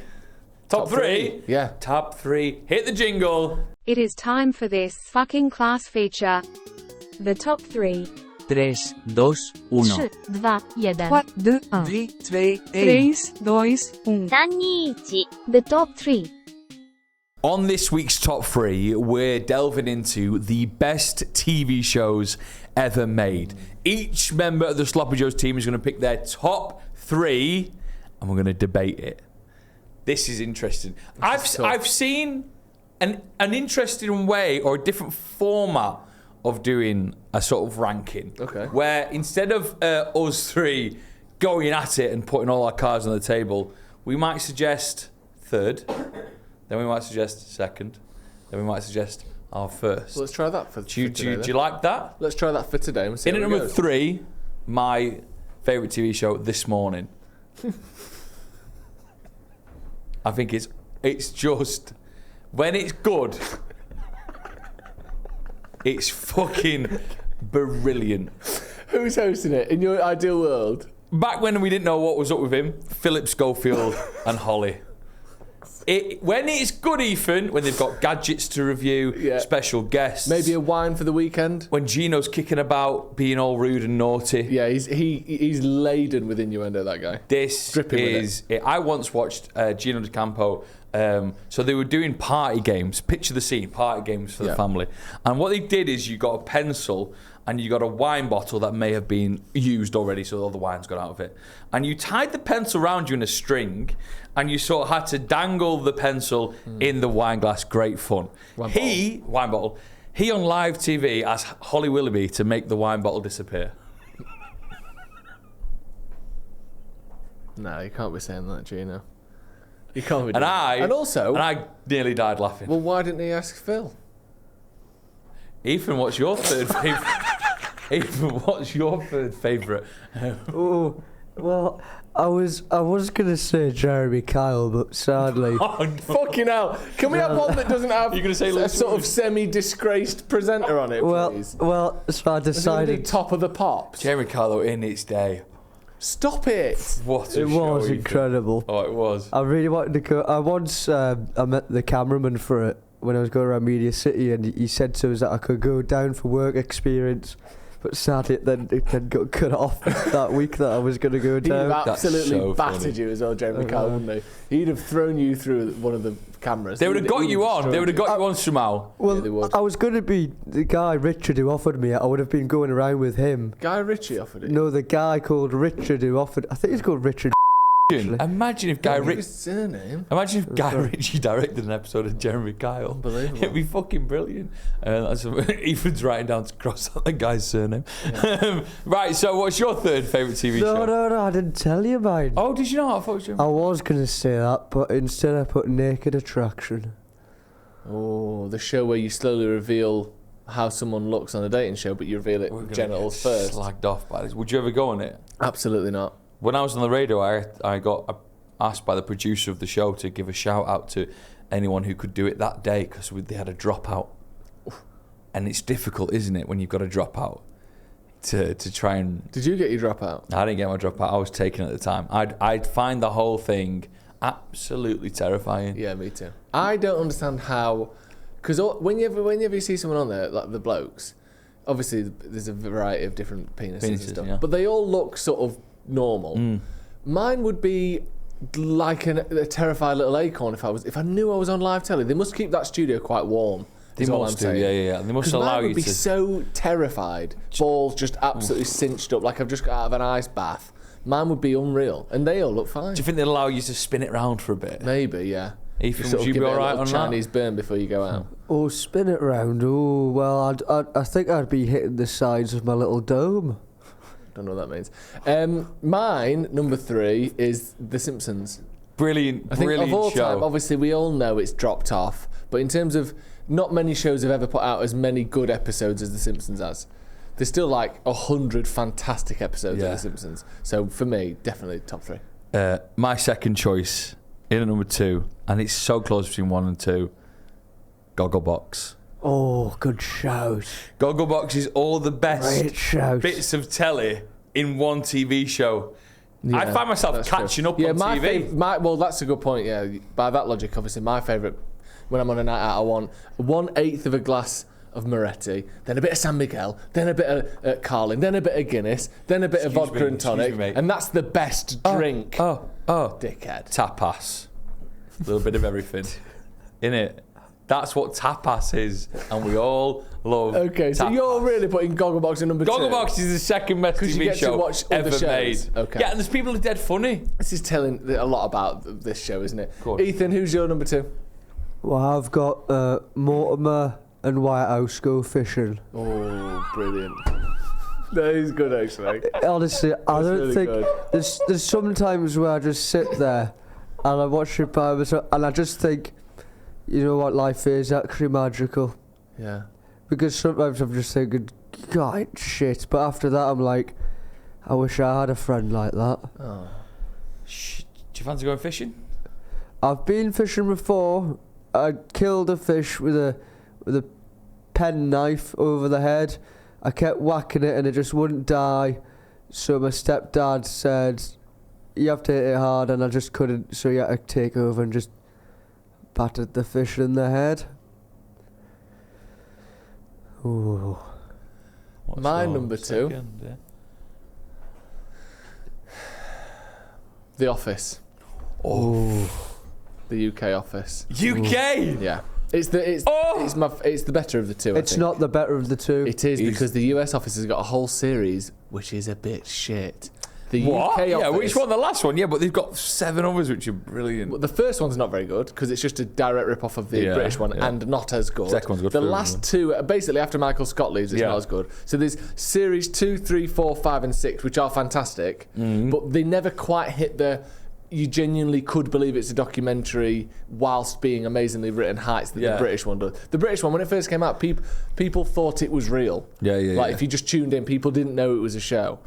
Top three? Yeah. Top 3. Hit the jingle. It is time for this fucking class feature. The top 3. 3, 2, 1. 3, 2, 1. 4, 3, 2, 1. 3, 2, 1. 321 The top 3 On this week's top 3, we're delving into the best TV shows ever made. Each member of the Sloppy Joes team is going to pick their top 3, and we're going to debate it. This is interesting. I've seen an interesting way or a different format of doing a sort of ranking. Okay. Where instead of us 3 going at it and putting all our cards on the table, we might suggest 3rd, then we might suggest 2nd, then we might suggest our 1st. Let's try that for today. Do you like that? Let's try that for today. And see In how at it number goes. 3, my favourite TV show this morning. I think it's just, when it's good, it's fucking brilliant. Who's hosting it in your ideal world? Back when we didn't know what was up with him, Philip Schofield and Holly. When it's good, Ethan, when they've got gadgets to review, Yeah. special guests. Maybe a wine for the weekend. When Gino's kicking about, being all rude and naughty. Yeah, he's laden with innuendo, that guy. This Dripping with is it. I once watched Gino DeCampo. So they were doing party games. Picture the scene: party games for the family. And what they did is you got a pencil and you got a wine bottle that may have been used already, so all the wine's got out of it. And you tied the pencil around you in a string, and you sort of had to dangle the pencil in the wine glass. Great fun. Wine bottle. He on live TV asked Holly Willoughby to make the wine bottle disappear. No, you can't be saying that, Gino. You can't be doing And that. I nearly died laughing. Well, why didn't he ask Phil? Ethan, what's your third favourite? Ethan, what's your third favourite? Oh, well, I was gonna say Jeremy Kyle, but sadly, Oh, no. Fucking hell. Can we have one that doesn't have You're gonna say a Lewis sort of Williams? semi-disgraced presenter on it, please? well, so I Is it gonna be decided top of the pops? Jeremy Carlo in its day. Stop it. What a it show, was Ethan. incredible. Oh, it was. I really wanted to go. I once I met the cameraman for it when I was going around Media City, and he said to us that I could go down for work experience. But sadly, it then got cut off that week that I was going to go He'd down. have absolutely so battered funny. you as well, Jeremy Kyle, wouldn't he? He'd have thrown you through one of the cameras. They would have got you on. They would have got you on somehow. Well, Yeah, they would. I was going to be the guy Richard who offered me it. I would have been going around with him. Guy Ritchie offered it. No, the guy called Richard who offered. I think he's called Richard. Imagine if Guy What was Ritchie. his surname? Imagine if Guy Ritchie directed an episode of Jeremy Kyle. Unbelievable. It'd be fucking brilliant. Ethan's writing down to cross out that guy's surname. Right, so what's your third favourite TV show? No, I didn't tell you mine. Oh, did you not? I thought it was Jeremy. I was going to say that, but instead I put Naked Attraction. Oh, the show where you slowly reveal how someone looks on a dating show, but you reveal it We're gonna genitals get first. slagged off by this. Would you ever go on it? Absolutely not. When I was on the radio, I got asked by the producer of the show to give a shout out to anyone who could do it that day because they had a dropout. And it's difficult, isn't it, when you've got a dropout to try and... Did you get your dropout? I didn't get my dropout. I was taken at the time. I'd find the whole thing absolutely terrifying. Yeah, me too. I don't understand how, because whenever you see someone on there, like the blokes, obviously there's a variety of different penises and stuff, yeah. but they all look sort of normal. Mine would be like a terrified little acorn if I knew I was on live telly. They must keep that studio quite warm. They is all must I'm do, saying. yeah. They must 'Cause allow mine you would be to... so terrified, balls just absolutely cinched up, like I've just got out of an ice bath. Mine would be unreal, and they all look fine. Do you think they'd allow you to spin it round for a bit? Maybe, yeah. Ethan, Sort would of you give be it a alright little on Chinese burn before you go out. Oh, spin it round. Oh, well, I think I'd be hitting the sides of my little dome. Don't know what that means. Mine, number 3, is The Simpsons. Brilliant, I think brilliant of all show. time, obviously we all know it's dropped off, but in terms of not many shows have ever put out as many good episodes as The Simpsons has. There's still like 100 fantastic episodes of Yeah. The Simpsons. So for me, definitely top 3. My second choice in at number 2, and it's so close between 1 and 2. Gogglebox. Oh, good shout. Gogglebox is all the best Great shout. bits of telly in one TV show. Yeah, I find myself that's catching true. up on my TV. well, that's a good point. Yeah, by that logic, obviously, my favourite when I'm on a night out, I want 1/8 of a glass of Moretti, then a bit of San Miguel, then a bit of Carling, then a bit of Guinness, then a bit of vodka and tonic, and that's the best drink. Oh, Dickhead. tapas. A little bit of everything. Innit? That's what tapas is, and we all love Okay, so tapas. you're really putting Gogglebox at number 2. Gogglebox is the second best 'Cause you TV get to show watch other ever shows. made. Okay. Yeah, and there's people who are dead funny. This is telling a lot about this show, isn't it? Go on. Ethan, who's your number 2? Well, I've got Mortimer and Whitehouse go fishing. Oh, brilliant. That is good, actually. Honestly, I don't really think good. there's some times where I just sit there and I watch it by myself and I just think, you know what, life is actually magical. Yeah. Because sometimes I'm just thinking, God, shit. But after that, I'm like, I wish I had a friend like that. Oh. Do you fancy going fishing? I've been fishing before. I killed a fish with a pen knife over the head. I kept whacking it and it just wouldn't die. So my stepdad said, you have to hit it hard, and I just couldn't. So he had to take over and just battered the fish in the head. Ooh. What's My your number 2? second, yeah? The Office. Oh. The UK Office. UK! Yeah. It's the better of the 2. It's not the better of the two. It is because the US Office has got a whole series which is a bit shit. The What? UK Yeah, Office. which one? The last one? Yeah, but they've got 7 others which are brilliant. Well, the first one's not very good because it's just a direct rip-off of the Yeah, British one yeah. and not as good. Second one's good, The third last one. 2, basically after Michael Scott leaves, it's Yeah. not as good. So there's series 2, 3, 4, 5 and 6, which are fantastic, but they never quite hit the... You genuinely could believe it's a documentary whilst being amazingly written heights that Yeah. the British one does. The British one, when it first came out, people thought it was real. Yeah. Like, if you just tuned in, people didn't know it was a show.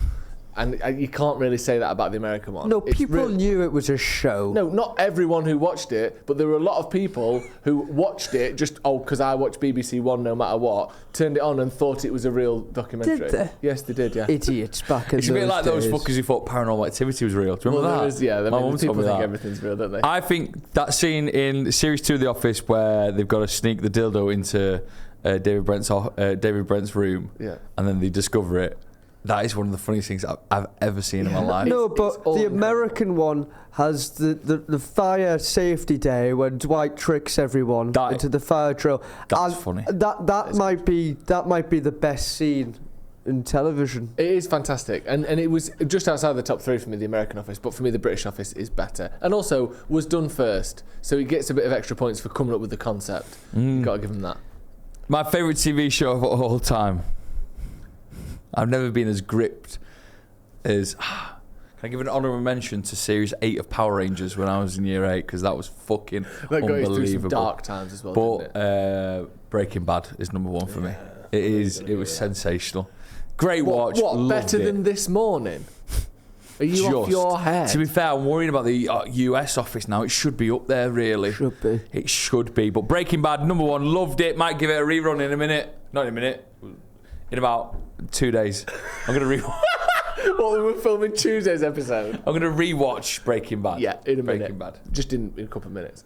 And you can't really say that about the American one. No, It's people knew it was a show. No, not everyone who watched it, but there were a lot of people who watched it just, because I watch BBC One no matter what, turned it on and thought it was a real documentary. Did they? Yes, they did, yeah. Idiots back in It's a bit like those days. fuckers who thought Paranormal Activity was real. Do you remember Well, that? there is, yeah. My I mum mean, told people me think that. everything's real, don't they? I think that scene in Series 2 of The Office where they've got to sneak the dildo into David Brent's room, Yeah. and then they discover it. That is one of the funniest things I've ever seen in my life. No, It's but all the American one has the fire safety day when Dwight tricks everyone That- into the fire drill. That's And funny. That might be the best scene in television. It is fantastic, and it was just outside the top 3 for me, the American Office, but for me the British Office is better, and also was done first, so he gets a bit of extra points for coming up with the concept. You've got to give him that. My favourite TV show of all time. I've never been as gripped as... Can I give an honourable mention to Series 8 of Power Rangers when I was in Year 8? Because that was fucking That got you unbelievable. through some dark times as well, didn't it? But Breaking Bad is number 1 for me. It was sensational. Great watch. What loved better it. than this morning? Are you off your head? To be fair, I'm worrying about the US office now. It should be up there, really. Should be. It should be. But Breaking Bad, number 1, loved it. Might give it a rerun in a minute. Not in a minute. In about 2 days. I'm going to rewatch. Well, we were filming Tuesday's episode. I'm going to rewatch Breaking Bad. Yeah, in a minute. Breaking Bad. Just in a couple of minutes.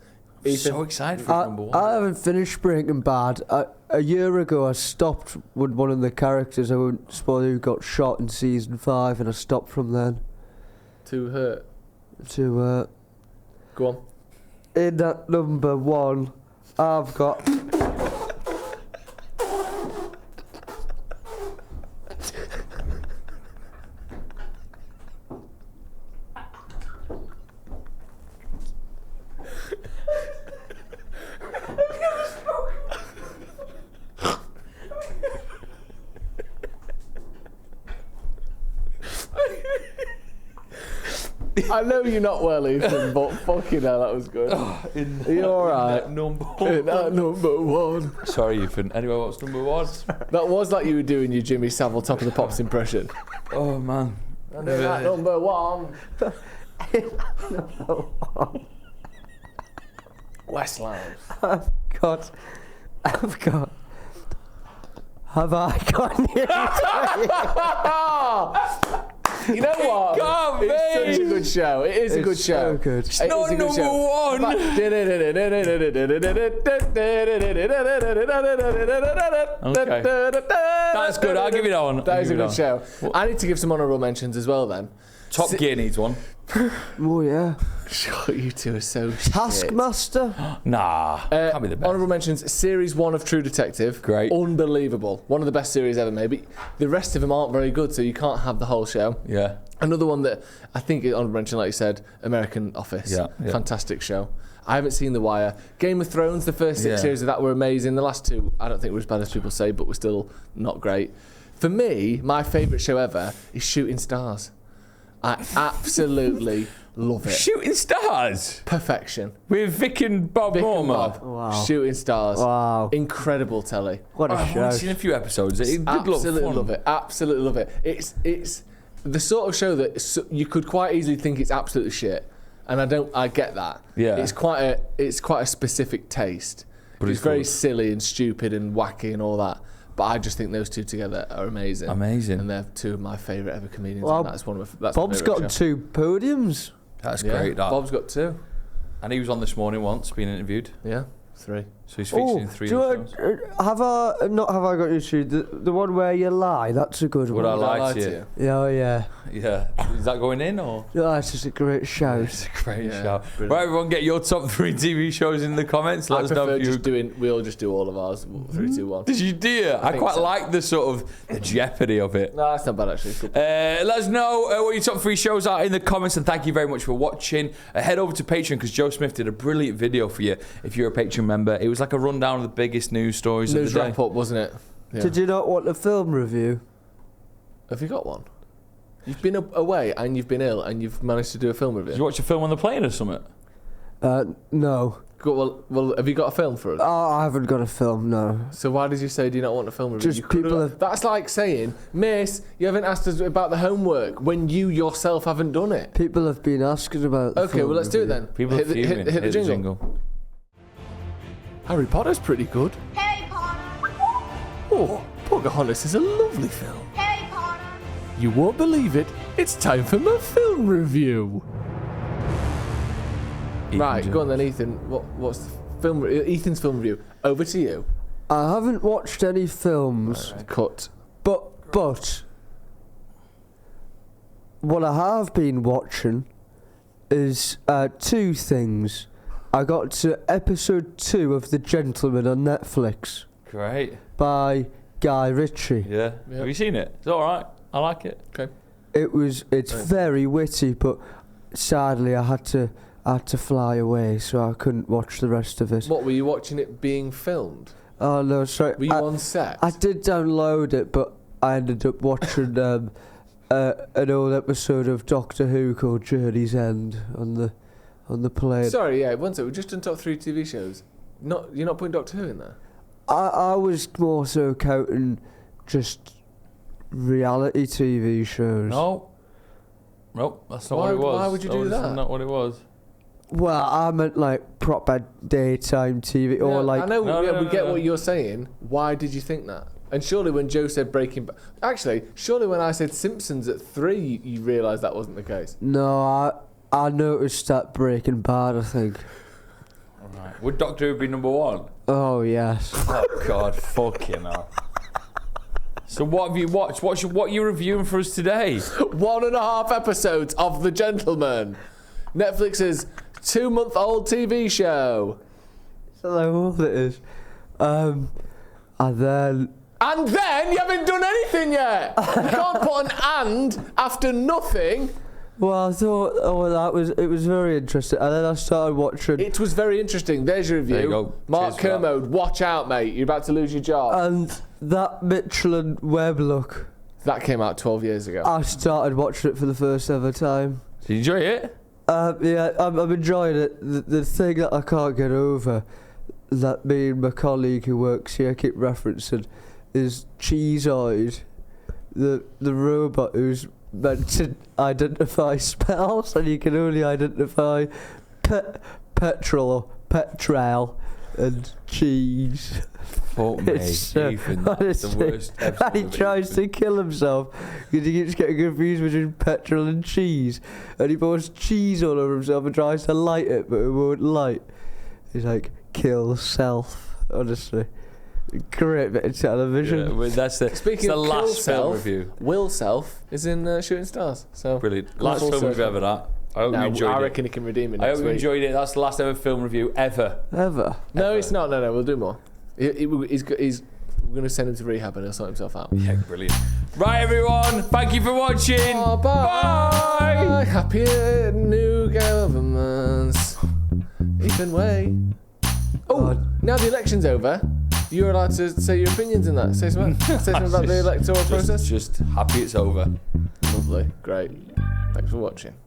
So excited for number 1. I haven't finished Breaking Bad. A year ago, I stopped with one of the characters. I won't spoil who got shot in season 5, and I stopped from then. Too hurt. To Go on. in at number 1, I've got. I know you're not well, Ethan, but fucking hell, that was good. Are you alright? Number In at number 1. Sorry, Ethan. Anyway, what's number 1? That was like you were doing your Jimmy Savile Top of the Pops impression. Oh, man. And in at number 1. Westland. I've got. Have I got news? You know what? Can't It's such a good show. It is a good show. So good. It's not number one. Okay. That's good. I'll give it on. That is a good show. I need to give some honourable mentions as well then. Top Gear needs one. Oh yeah. God, you two are so shit. Taskmaster. Nah, can't be the best. Honourable mentions, Series 1 of True Detective. Great. Unbelievable. One of the best series ever made. But the rest of them aren't very good, so you can't have the whole show. Yeah. Another one that I think is honourable mention, like you said, American Office. Yeah. Fantastic show. I haven't seen The Wire. Game of Thrones, the first 6 series of that were amazing. The last 2, I don't think were as bad as people say, but were still not great. For me, my favourite show ever is Shooting Stars. I absolutely love it. Shooting Stars Perfection. with Vic and Bob Vic and Mortimer. Bob. Wow. Shooting Stars. Wow. Incredible telly. What a I've show. only seen a few episodes. It did look Absolutely fun. love it. Absolutely love it. It's the sort of show that you could quite easily think it's absolutely shit, and I get that. Yeah. It's quite a specific taste. But It's it's very good. silly and stupid and wacky and all that. But I just think those two together are amazing. Amazing. And they're two of my favourite ever comedians. Well, and that's one of my, that's my Bob's favourite got show. 2 podiums. That's Yeah, great. That. Bob's got 2. And he was on this morning once, being interviewed. Yeah, 3. So he's featured in 3 do you of the shows. have I got you to the one where you lie? That's a good Would one. I lie to you? Yeah, oh, yeah. Yeah. Is that going in or? No, it's just a great show. It's a great Yeah, show. brilliant. Right, everyone, get your top 3 TV shows in the comments. Let I us know prefer if you. just doing. We all just do all of ours. 3, 2, 1. Did you do? I think quite so. like the sort of the jeopardy of it. No, that's not bad actually. It's good. Let us know what your top 3 shows are in the comments, and thank you very much for watching. Head over to Patreon because Joe Smith did a brilliant video for you if you're a Patreon member. It was like a rundown of the biggest news stories News of the day. wrap up, wasn't it? Yeah. Did you not want a film review? Have you got one? You've been away and you've been ill and you've managed to do a film review. Did you watch a film on the plane or something? No. Well, have you got a film for us? Oh, I haven't got a film, no. So why did you say do you not want a film review? Just You could've- people have- That's like saying, Miss, you haven't asked us about the homework when you yourself haven't done it. People have been asking about the Okay, film well let's do it review. then. People hit are fuming. hit the jingle. Harry Potter's pretty good. Harry Potter. Oh, Pocahontas is a lovely film. Harry Potter. You won't believe it. It's time for my film review. Right, go on then, Ethan. What's the film? Ethan's film review. Over to you. I haven't watched any films, Cut. but what I have been watching is 2 things. I got to episode 2 of The Gentleman on Netflix Great. by Guy Ritchie. Yeah. Yep. Have you seen it? It's all right. I like it. Okay. It's very witty, but sadly I had to fly away, so I couldn't watch the rest of it. What were you watching it being filmed? Oh no, sorry. Were you on set? I did download it, but I ended up watching an old episode of Doctor Who called Journey's End on the plane. Sorry, yeah. One second. We've just done top 3 TV shows. You're not putting Doctor Who in there. I was more so counting just reality TV shows. No. Nope. That's not Why- what it was. why would you do That's that? not what it was. Well, I meant like proper daytime TV or Yeah, like I know. No, yeah, no, we no, get no. what you're saying. Why did you think that? And surely when Joe said Breaking Bad, actually, surely when I said Simpsons at 3, you realised that wasn't the case. No, I noticed that Breaking Bad, I think. Right. Would Doctor Who be number 1? Oh yes. Oh God, fucking hell. So what have you watched? What are you reviewing for us today? 1.5 episodes of The Gentleman, Netflix's 2-month-old TV show. So that's all it is. And then And then you haven't done anything yet. You can't put an and after nothing. well, I thought it was very interesting, and then I started watching. It was very interesting. There's your review. There you go. Mark Cheers for that. Kermode, watch out, mate. You're about to lose your job. And that Mitchell and Webb look, That came out 12 years ago. I started watching it for the first ever time. Did you enjoy it? Yeah, I'm enjoying it. The thing that I can't get over, that me and my colleague who works here keep referencing, is Cheese-Eyed, the robot who's meant to identify smells, and you can only identify petrol and cheese. Fuck me, Ethan, that's the worst episode. And he tries to kill himself because he keeps getting confused between petrol and cheese, and he pours cheese all over himself and tries to light it, but it won't light. He's like, kill self. Honestly, great bit of television. Yeah, well, that's the Speaking the of last Kill film Self, review. Will Self is in Shooting Stars. So Brilliant. Last film review ever. That. I hope you enjoyed I it. reckon he can redeem it. I Next hope you week. enjoyed it. That's the last ever film review ever. No, it's not. No, we'll do more. He's we're going to send him to rehab and he'll sort himself out. Yeah, brilliant. Right, everyone. Thank you for watching. Oh, bye. Bye. Happy new governments. Ethan Way. Oh, now the election's over. You're allowed to say your opinions in that. Say something about the electoral process. Just happy it's over. Lovely. Great. Thanks for watching.